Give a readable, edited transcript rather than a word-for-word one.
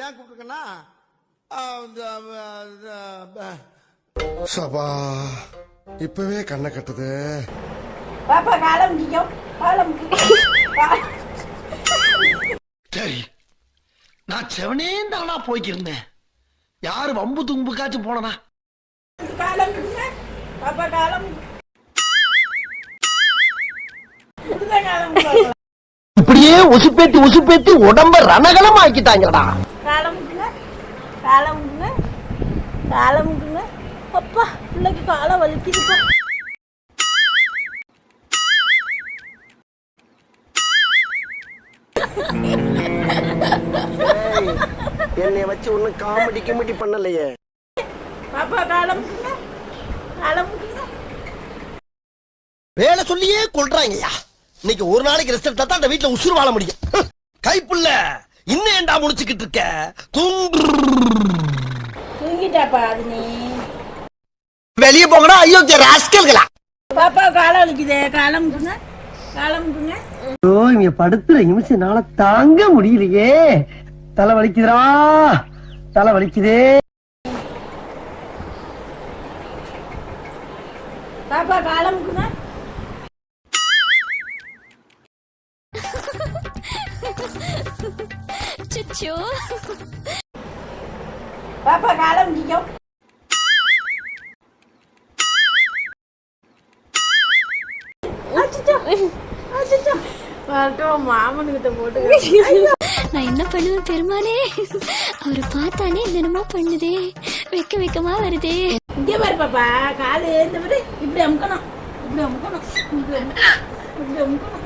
ஏன் கூப்பிட்டுருக்கேன்னா சபா இப்பவே கண்ணை கட்டுது. பாப்பா காலம் முடிக்கும், காலம் சரி, நான் செவனே தானா போய்க்கிருந்தேன். யாரு வம்பு தும்புக்காச்சும் போனா காலம் முடிங்க. பாப்பா காலம் இப்படியே உசுப்பேத்தி உடம்ப ரணகலம் ஆக்கிட்டாங்கடா. காலம் முடிங்க, காலம் முடிங்க, காலம் முடிங்க. அப்பா பிள்ளைக்கு காலம் வலிக்குதுப்பா. என்னை வச்சு ஒன்னும் காமெடி கிமெடி பண்ணலையே. பாப்பா காலம் முடிங்க, காலம் முடிங்க. வேலை சொல்லியே கொள்றாங்கய்யா. இன்னைக்கு ஒரு நாளைக்கு ரெஸ்ட் எடுத்தா தான் அந்த வீட்டுல உசுறு வாழ முடியும். கைப்புள்ள இன்னும் ஏண்டா முடிச்சுக்கிட்டு இருக்க? தூங்கிட்டாப்பா அது நீ. வெளியே போங்கடா. ஐயோ ராஸ்கல்களா. பாப்பா காலம் வலிக்குதே, காலம் முடிங்க, காலம் முடிங்க. இங்க படுத்துற நிமிஷம்னால தாங்க முடியலையே. தலை வலிக்குதுடா, தலை வலிக்குதே. பாப்பா காலம் முடிங்க. பாப்பா காலம் முடிக்கும். மாமனுக்கிட்ட போட்டு நான் என்ன பண்ணுவேன் பெருமானே? அவரை பார்த்தாலே என்னமோ பண்ணுதே, வெக்கமா வருதே. இங்கே பாரு பாப்பா, காலை ஏந்த இப்படி அமுக்கணும், இப்படி அமுக்கணும், இப்படி அமுக்கணும்.